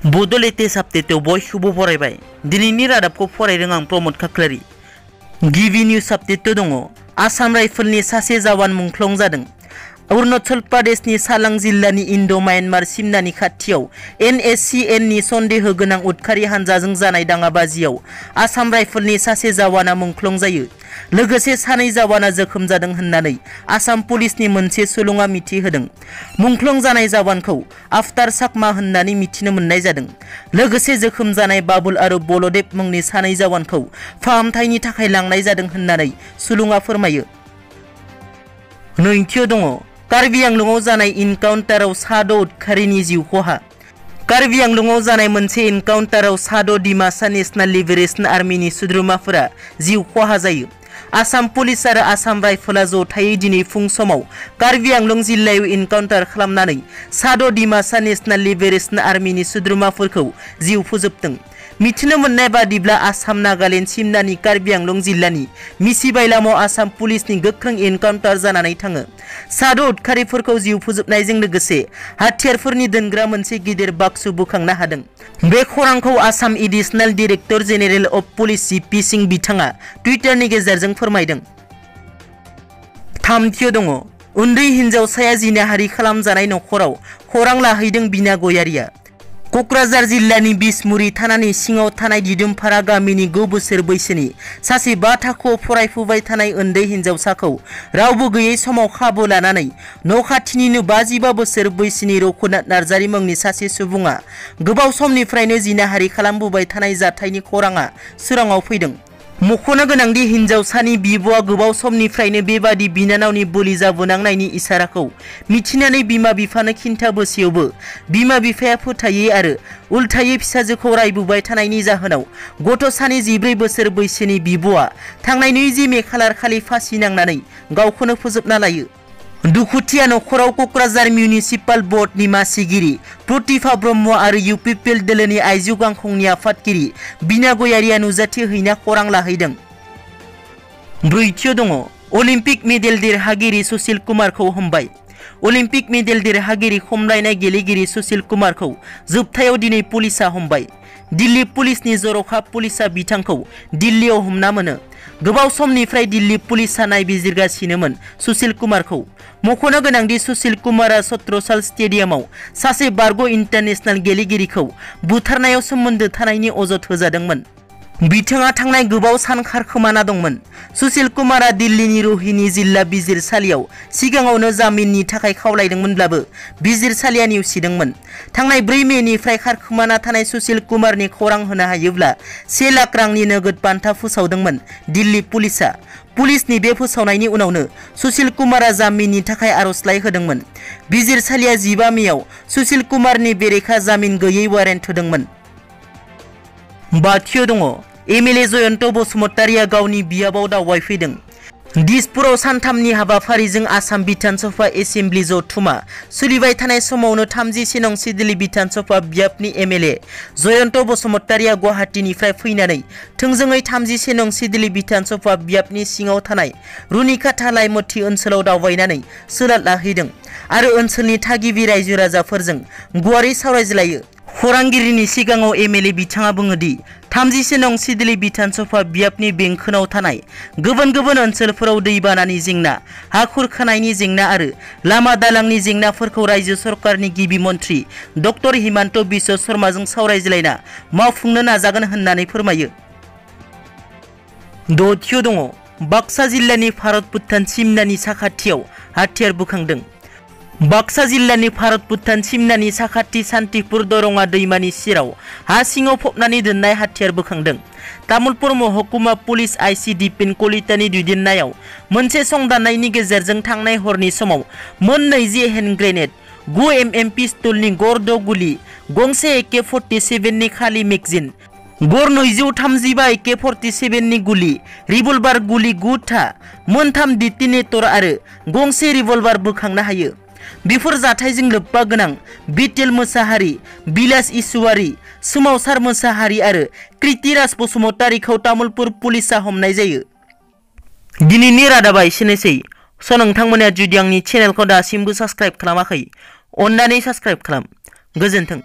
Bodo latest update बयखौबो फरायबाय दिनैनि रादाबखौ फरायदों आं प्रमोद खाख्लारि गिबि निउज अपडेट दङ आसाम राइफलनि सासे जवान मुंख्लं जादों अरुणाचल प्रदेशनि सालां जिल्लानि इन्ड' म्यानमार सिमनानि खाथियाव NSCNनि सन्देह गोनां उदखारि हानजाजों जानाय दाङाबाजियाव आसाम राइफलनि सासे जवाना मुंख्लं जायो लोगोसे सानै जवाना जोखोम जादों होननानै आसाम पुलिसनि मोनसे सुलुङा मिथिहोदों मुंख्लं जानाय जवानखौ आफ्तार साकमा होननानै मिथिनो मोननाय जादों लोगोसे जोखोम जानाय बाबुल आरो बलदेब मुंनि सानै जवानखौ फाहामथायनि थाखाय लांनाय जादों होननानै सुलुङा फोरमायो नैथियाव दङ कार्बि आंलंआव जानाय इनकाउन्टाराव साद' उदखारिनि जिउ खहा कार्बि आंलंआव जानाय मोनसे इनकाउन्टाराव साद' डिमासा नेशनेल लिबारेशन आर्मिनि सोद्रोमाफोरा जिउ खहा जायो आसाम पुलिस आरो आसाम राइफला जथायै दिनै फुं समाव कार्बि आंलं जिल्लायाव इनकाउन्टार खालामनानै साद' डिमासा नेशनेल लिबारेशन आर्मिनि सोद्रोमाफोरखौ जिउ फोजोबदों मिथिनो मोननाय बादिब्ला आसाम नागालेण्ड सिमनानि कार्बि आंलं जिल्लानि मिसिबाइलामाव आसाम पुलिसनि गोख्रों एनकाउन्टार जानानै थाङो साद' उदखारिफोरखौ जिउ फोजोबनायजों लोगोसे हाथियारफोरनि दोनग्रा मोनसे गिदिर बाक्सु बोखांनो हादों बे खौरांखौ Assam additional director general of police CP Singh बिथाङा टुइटारनि गेजेरजों फोरमायदों थामथियाव दङ उन्दै हिनजावसाया जिनाहारि खालामजानाय नखराव खौरां लाहैदों बिना गयारिया क'क्राझार जिल्लानि बिसमुरि थानानि सिङाव थानाय दिदोमपारा गामिनि 9 बोसोर बैसोनि सासे 5 थाखोआव फरायफुबाय थानाय उन्दै हिनजावसाखौ रावबो गैयै समाव खाबु लानानै न' खाथिनिनो 55 बोसोर बैसोनि रघुनाथ नार्जारी मुंनि सासे सुबुङा गोबाव समनिफ्रायनो जिनाहारि खालामबोबाय थानाय जाथायनि खौराङा सोराङाव फैदों मख'नो गोनांदि हिनजावसानि बिब'आ गोबाव समनिफ्रायनो बेबादि बिनानावनि बोलि जाबोनांनायनि इसाराखौ मिथिनानै बिमा बिफानो खिन्थाबोसेयावबो बिमा बिफाया फोथायै आरो उल्थायै फिसाजोखौ रायबोबाय थानायनि जाहोनाव गथ'सानि 14 बोसोर बैसोनि बिब'आ थांनाय 20 मे खालार खालि फासि नांनानै गावखौनो फोजोबना लायो दुखुथिया नखराव क'क्राझार मिउनिसिपाल बर्डनि मासिगिरि प्रतिभा ब्रह्म आरो UPPL दोलोनि आइजो गांखंनि आफादगिरि बिना गयारिया नुजाथि हैना खौरां लाहैदों ब्रैथियाव दङ अलिम्पिक मेडेल देरहागिरि सुशील कुमारखौ हमबाय अलिम्पिक मेडेल देरहागिरि खमलायनाय गेलेगिरि सुशील कुमारखौ जोबथायाव दिनै पुलिसा हमबाय दिल्ली पुलिसनि जर'खा पुलिसा बिथांखौ दिल्लीयाव हमना मोनो गोबाव समनिफ्राय दिल्ली पुलिसा नायबिजिरगासिनोमोन सुशील कुमारखौ मख'नो गोनांदि सुशील कुमारा छत्रसाल स्टेडियामाव सासे बारग' इन्टारनेशनेल गेलेगिरिखौ बुथारनायाव सोमोन्दो थानायनि अजद होजादोंमोन बिथाङा थांनाय गोबाव सान खारखोमाना दंमोन सुशील कुमारा दिल्लीनि रोहिणी जिल्ला बिजिरसालियाव सिगाङावनो जामिननि थाखाय खावलायदोंमोनब्लाबो बिजिरसालिया नेवसिदोंमोन थांनाय 4 मेनिफ्राय खारखोमाना थानाय सुशील कुमारनि खौरां होनो हायोब्ला 1 लाख रांनि नोगोद बान्था फोसावदोंमोन दिल्ली पुलिसा पुलिसनि बे फोसावनायनि उनावनो सुशील कुमारा जामिननि थाखाय आर'जलाइ होदोंमोन बिजिरसालिया 15 मेयाव सुशील कुमारनि बेरेखा जामिन गैयै वारेन्ट होदोंमोन बाथियाव दङ MLA जयन्त बसुमतारिया गावनि बियाबाव दावबायफैदों दिसपुराव सानथामनि हाबाफारिजों आसाम बिधान सभा एसेम्ब्लि जथुमा सोलिबाय थानाय समावनो 31 नं सिडली बिधान सभा बियाबनि MLA जयन्त बसुमतारिया गुवाहाटीनिफ्राय फैनानै थोंजोङै 31 नं सिडली बिधान सभा बियाबनि सिङाव थानाय रुनिकाटा लाइमथि ओनसोलाव दावबायनानै सोलाद लाहैदों आरो ओनसोलनि थागिबि रायजो राजाफोरजों गुवारै सावरायज्लायो खौरांगिरिनि सिगाङाव MLA बिथाङा बुङोदि 31 नं सिडली बिधान सभा बियाबनि बेंखोनाव थानाय गुबुन गुबुन ओनसोलफोराव दैबानानि जेंना हा खुरखानायनि जेंना आरो लामा दालांनि जेंनाफोरखौ रायजो सरकारनि गिबि मन्थ्रि डक्टर हिमन्त बिश्व शर्माजों सावरायज्लायना मावफुंनो नाजागोन होननानै फोरमायो दथियाव दङ बाक्सा जिल्लानि भारत भुटान सिमनानि साखाथियाव हाथियार बोखांदों बाक्सा जिल्लानि भारत भुटान सिमनानि साखाथि सान्तिपुर दरङा दैमानि सेराव हा सिङाव फबनानै दोननाय हाथियार बोखांदों तामुलपुर महकुमा पुलिस IC दिपेन कलितानि दैदेननायाव मोनसे संदाननायनि गेजेरजों थांनाय हरनि समाव मोन 20 हेन्ड ग्रेनेड 9 mm पिस्तलनि गरद' गुलि गंसे AK-47 नि खालि मेगजिन गर 235 AK-47 नि गुलि रिभल्भार गुलि 9 था मोनथाम डिटोनेटर आरो गंसे रिभल्भार बोखांनो हायो बेफोर जाथायजों लोब्बा गोनां बिटेल मोसाहारि बिलास इसुवारी सोमावसार मोसाहारि आरो कृतिराज बसुमतारिखौ तामुलपुर पुलिसा हमनाय जायो दिनैनि रादाबा एसेनोसै नोंथांमोना जुदि आंनि चेनेलखौ दासिमबो साबस्क्राइब खालामाखै अन्नानै साबस्क्राइब खालाम गोजोन्थों।